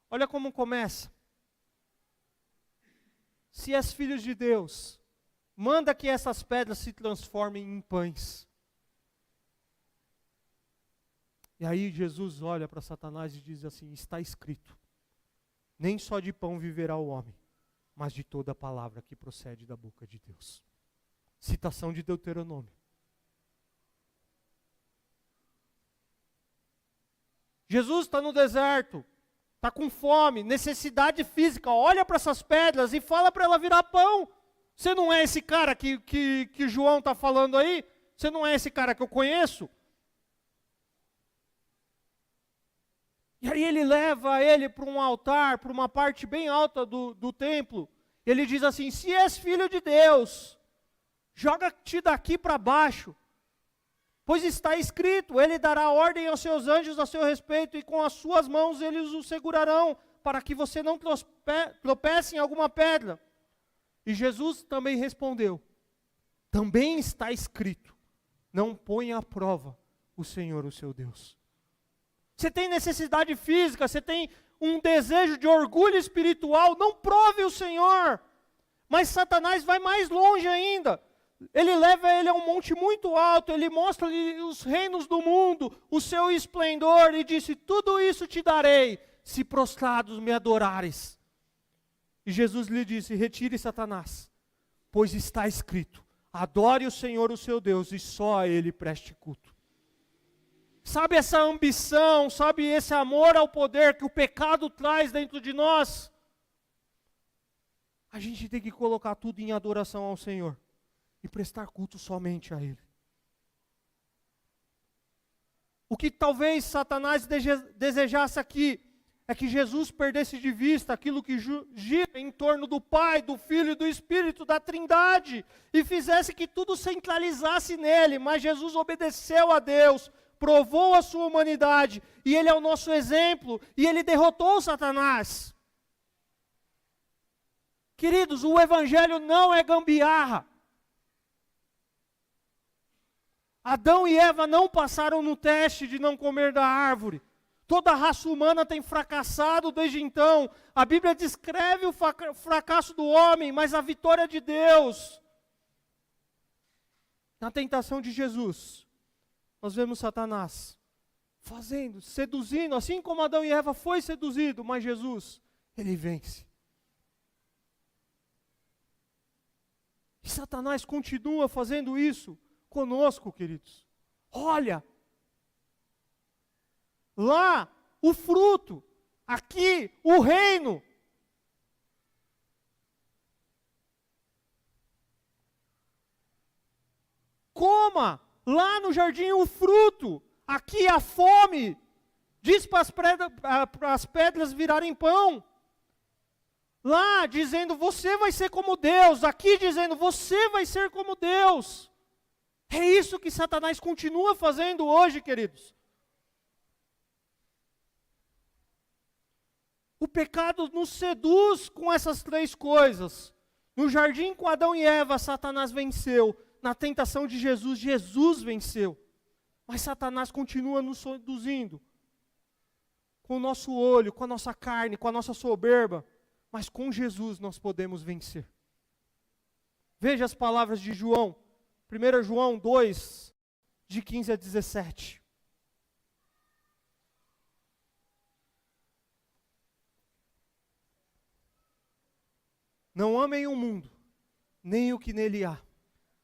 olha como começa. Se és filho de Deus, manda que essas pedras se transformem em pães. E aí Jesus olha para Satanás e diz assim: está escrito, nem só de pão viverá o homem, mas de toda a palavra que procede da boca de Deus. Citação de Deuteronômio. Jesus está no deserto, está com fome, necessidade física, olha para essas pedras e fala para ela virar pão. Você não é esse cara que João está falando aí? Você não é esse cara que eu conheço? E aí ele leva ele para um altar, para uma parte bem alta do templo. Ele diz assim: se és filho de Deus, joga-te daqui para baixo. Pois está escrito, ele dará ordem aos seus anjos a seu respeito, e com as suas mãos eles o segurarão, para que você não tropece em alguma pedra. E Jesus também respondeu: também está escrito, não ponha à prova o Senhor, o seu Deus. Você tem necessidade física, você tem um desejo de orgulho espiritual, não prove o Senhor. Mas Satanás vai mais longe ainda. Ele leva ele a um monte muito alto, ele mostra-lhe os reinos do mundo, o seu esplendor, e disse: tudo isso te darei, se prostrados me adorares. E Jesus lhe disse: retire, Satanás, pois está escrito, adore o Senhor, o seu Deus, e só a Ele preste culto. Sabe essa ambição, sabe esse amor ao poder que o pecado traz dentro de nós? A gente tem que colocar tudo em adoração ao Senhor e prestar culto somente a Ele. O que talvez Satanás desejasse aqui é que Jesus perdesse de vista aquilo que gira em torno do Pai, do Filho e do Espírito, da Trindade, e fizesse que tudo centralizasse nele. Mas Jesus obedeceu a Deus, provou a sua humanidade, e Ele é o nosso exemplo, e Ele derrotou Satanás. Queridos, o Evangelho não é gambiarra. Adão e Eva não passaram no teste de não comer da árvore. Toda a raça humana tem fracassado desde então. A Bíblia descreve o fracasso do homem, mas a vitória de Deus. Na tentação de Jesus, nós vemos Satanás fazendo, seduzindo, assim como Adão e Eva foi seduzido, mas Jesus, ele vence. E Satanás continua fazendo isso conosco, queridos. Olha, lá o fruto, aqui o reino. Coma lá no jardim o fruto, aqui a fome. Diz para as pedras virarem pão. Lá dizendo você vai ser como Deus, aqui dizendo você vai ser como Deus. É isso que Satanás continua fazendo hoje, queridos. O pecado nos seduz com essas três coisas. No jardim com Adão e Eva, Satanás venceu. Na tentação de Jesus, Jesus venceu. Mas Satanás continua nos seduzindo. Com o nosso olho, com a nossa carne, com a nossa soberba. Mas com Jesus nós podemos vencer. Veja as palavras de João. 1 João 2, de 15 a 17. Não amem o mundo, nem o que nele há.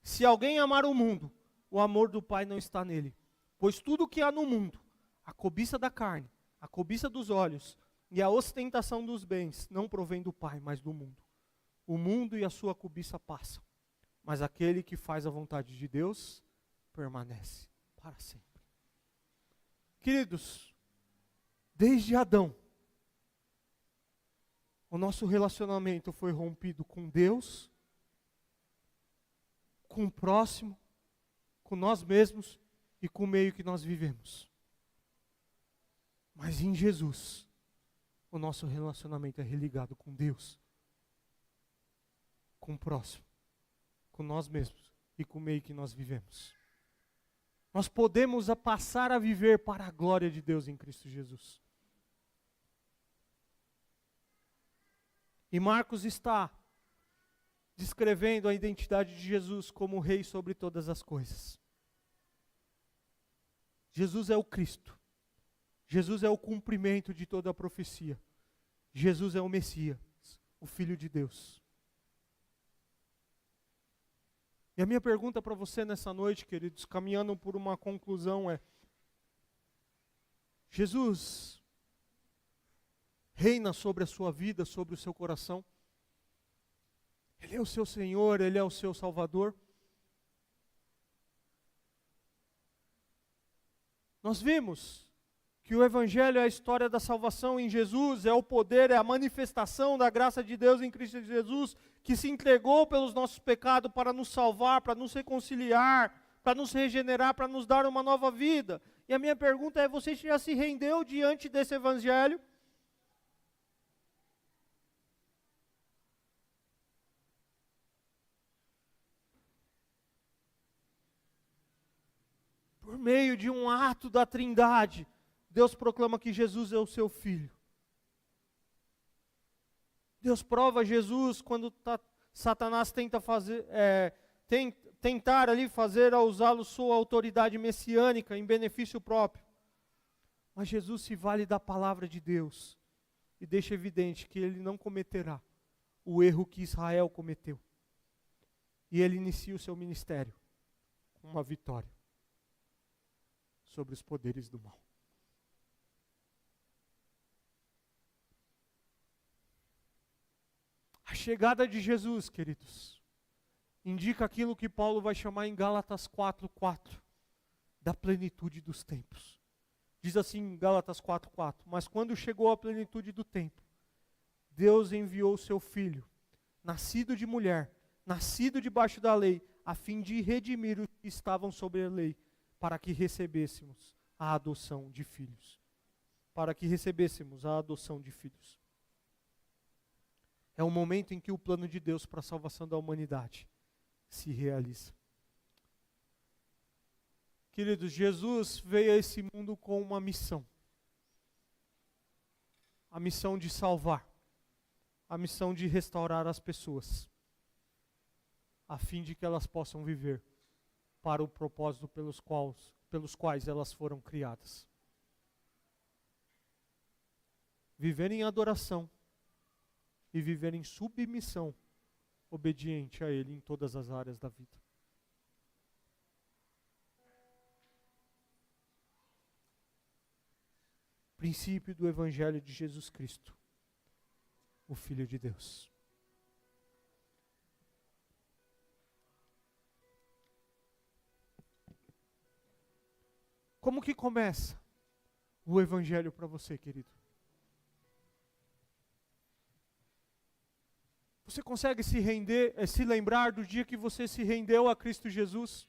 Se alguém amar o mundo, o amor do Pai não está nele. Pois tudo o que há no mundo, a cobiça da carne, a cobiça dos olhos e a ostentação dos bens, não provém do Pai, mas do mundo. O mundo e a sua cobiça passam, mas aquele que faz a vontade de Deus permanece para sempre. Queridos, desde Adão, o nosso relacionamento foi rompido com Deus, com o próximo, com nós mesmos e com o meio que nós vivemos. Mas em Jesus, o nosso relacionamento é religado com Deus, com o próximo, com nós mesmos e com o meio que nós vivemos. Nós podemos passar a viver para a glória de Deus em Cristo Jesus. E Marcos está descrevendo a identidade de Jesus como Rei sobre todas as coisas. Jesus é o Cristo. Jesus é o cumprimento de toda a profecia. Jesus é o Messias, o Filho de Deus. E a minha pergunta para você nessa noite, queridos, caminhando por uma conclusão é: Jesus reina sobre a sua vida, sobre o seu coração? Ele é o seu Senhor, Ele é o seu Salvador? Nós vimos que o Evangelho é a história da salvação em Jesus, é o poder, é a manifestação da graça de Deus em Cristo Jesus, que se entregou pelos nossos pecados para nos salvar, para nos reconciliar, para nos regenerar, para nos dar uma nova vida. E a minha pergunta é: você já se rendeu diante desse Evangelho? Por meio de um ato da Trindade, Deus proclama que Jesus é o seu Filho. Deus prova Jesus quando Satanás tenta tentar ali fazer a usá-lo sua autoridade messiânica em benefício próprio. Mas Jesus se vale da palavra de Deus e deixa evidente que ele não cometerá o erro que Israel cometeu. E ele inicia o seu ministério com uma vitória sobre os poderes do mal. A chegada de Jesus, queridos, indica aquilo que Paulo vai chamar em Gálatas 4:4, da plenitude dos tempos. Diz assim em Gálatas 4:4: mas quando chegou a plenitude do tempo, Deus enviou o seu Filho, nascido de mulher, nascido debaixo da lei, a fim de redimir os que estavam sob a lei, para que recebêssemos a adoção de filhos. Para que recebêssemos a adoção de filhos. É o momento em que o plano de Deus para a salvação da humanidade se realiza. Queridos, Jesus veio a esse mundo com uma missão. A missão de salvar. A missão de restaurar as pessoas, a fim de que elas possam viver para o propósito pelos quais elas foram criadas. Viver em adoração e viver em submissão, obediente a Ele em todas as áreas da vida. Princípio do Evangelho de Jesus Cristo, o Filho de Deus. Como que começa o Evangelho para você, querido? Você consegue se lembrar do dia que você se rendeu a Cristo Jesus?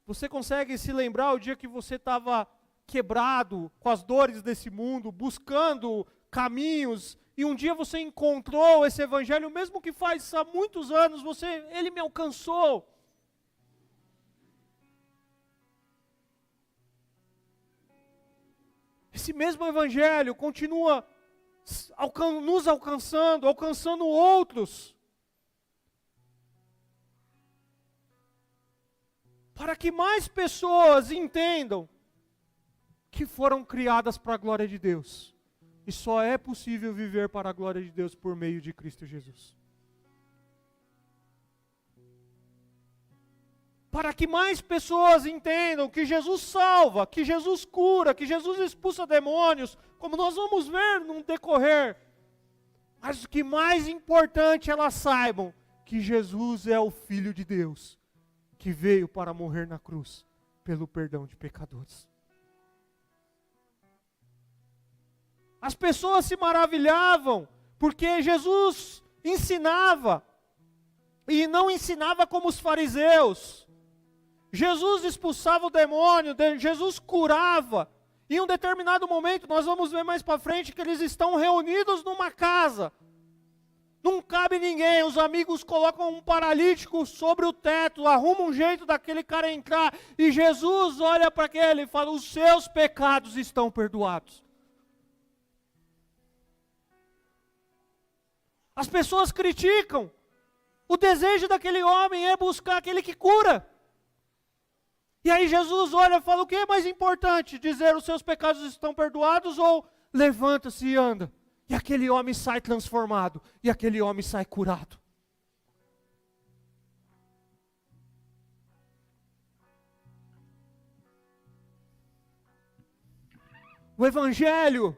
Você consegue se lembrar o dia que você estava quebrado com as dores desse mundo, buscando caminhos, e um dia você encontrou esse Evangelho, mesmo que faz há muitos anos, ele me alcançou. Esse mesmo Evangelho continua nos alcançando outros, para que mais pessoas entendam que foram criadas para a glória de Deus, e só é possível viver para a glória de Deus por meio de Cristo Jesus. Para que mais pessoas entendam que Jesus salva, que Jesus cura, que Jesus expulsa demônios, como nós vamos ver no decorrer. Mas o que mais importante, elas saibam que Jesus é o Filho de Deus, que veio para morrer na cruz pelo perdão de pecadores. As pessoas se maravilhavam porque Jesus ensinava e não ensinava como os fariseus. Jesus expulsava o demônio, Jesus curava. Em um determinado momento, nós vamos ver mais para frente que eles estão reunidos numa casa. Não cabe ninguém, os amigos colocam um paralítico sobre o teto, arrumam um jeito daquele cara entrar, e Jesus olha para aquele e fala: os seus pecados estão perdoados. As pessoas criticam, o desejo daquele homem é buscar aquele que cura. E aí Jesus olha e fala: o que é mais importante? Dizer os seus pecados estão perdoados ou levanta-se e anda? E aquele homem sai transformado, e aquele homem sai curado. O Evangelho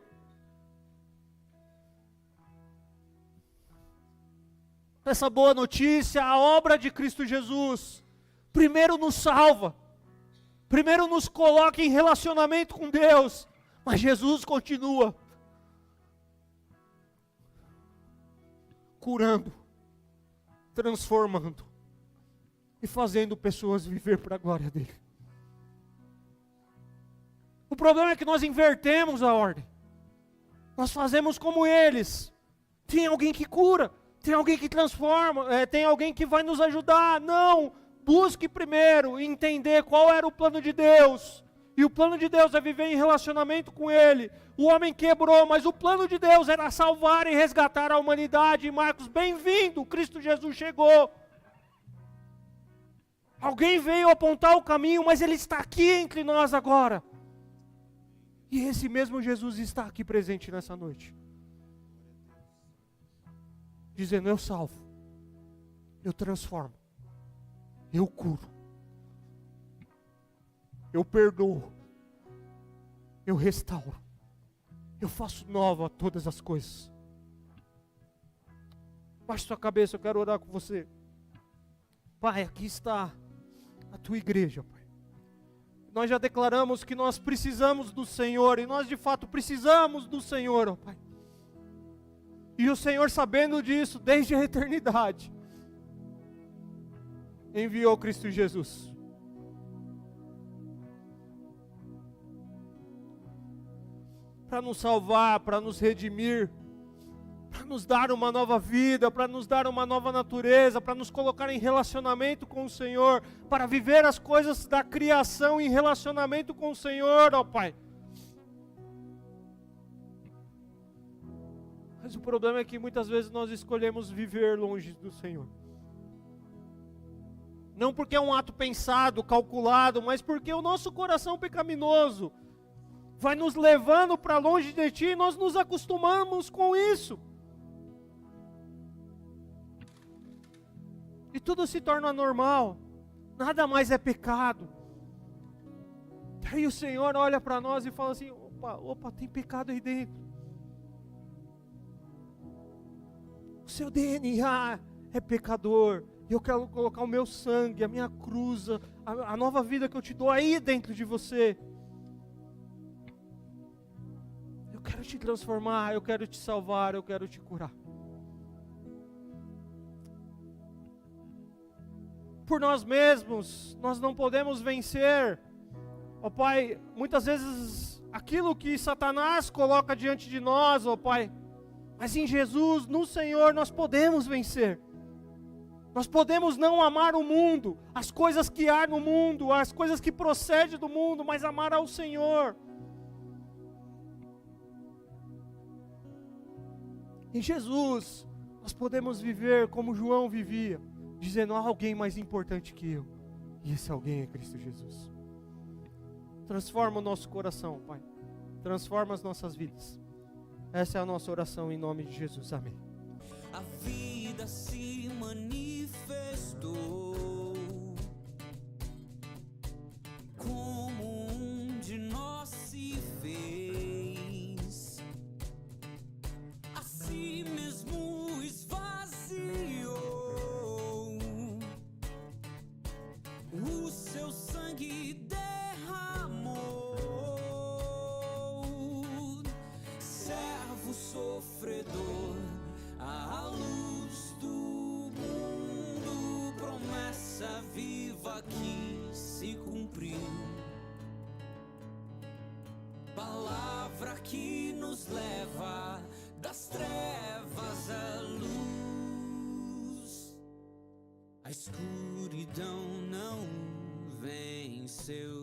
essa boa notícia, a obra de Cristo Jesus, primeiro nos salva, primeiro nos coloca em relacionamento com Deus, mas Jesus continua curando, transformando e fazendo pessoas viver para a glória dele. O problema é que nós invertemos a ordem. Nós fazemos como eles. Tem alguém que cura, tem alguém que transforma, tem alguém que vai nos ajudar. Não, busque primeiro entender qual era o plano de Deus. E o plano de Deus é viver em relacionamento com Ele. O homem quebrou, mas o plano de Deus era salvar e resgatar a humanidade. E Marcos, bem-vindo, Cristo Jesus chegou. Alguém veio apontar o caminho, mas Ele está aqui entre nós agora. E esse mesmo Jesus está aqui presente nessa noite. Dizendo: eu salvo, eu transformo, eu curo, eu perdoo, eu restauro, eu faço nova todas as coisas. Baixe sua cabeça, eu quero orar com você. Pai, aqui está a tua igreja, Pai. Nós já declaramos que nós precisamos do Senhor, e nós de fato precisamos do Senhor, ó Pai. E o Senhor, sabendo disso, desde a eternidade, enviou Cristo Jesus. Para nos salvar, para nos redimir, para nos dar uma nova vida, para nos dar uma nova natureza, para nos colocar em relacionamento com o Senhor, para viver as coisas da criação em relacionamento com o Senhor, ó Pai. Mas o problema é que muitas vezes nós escolhemos viver longe do Senhor. Não porque é um ato pensado, calculado, mas porque o nosso coração pecaminoso vai nos levando para longe de Ti e nós nos acostumamos com isso. E tudo se torna normal, nada mais é pecado. Aí o Senhor olha para nós e fala assim: opa, tem pecado aí dentro. O seu DNA é pecador, e eu quero colocar o meu sangue, a minha cruz, a nova vida que eu te dou aí dentro de você. Eu quero te transformar, eu quero te salvar, eu quero te curar. Por nós mesmos, nós não podemos vencer, ó Pai, muitas vezes aquilo que Satanás coloca diante de nós, ó Pai, mas em Jesus, no Senhor, nós podemos vencer. Nós podemos não amar o mundo, as coisas que há no mundo, as coisas que procedem do mundo, mas amar ao Senhor. Em Jesus, nós podemos viver como João vivia, dizendo: há alguém mais importante que eu, e esse alguém é Cristo Jesus. Transforma o nosso coração, Pai, transforma as nossas vidas. Essa é a nossa oração em nome de Jesus, amém. A vida se manifestou como um de nós se fez, a si mesmo esvaziou, o seu sangue derramou, servo sofredor, a luz do mundo. palavra que nos leva das trevas à luz. A escuridão não venceu.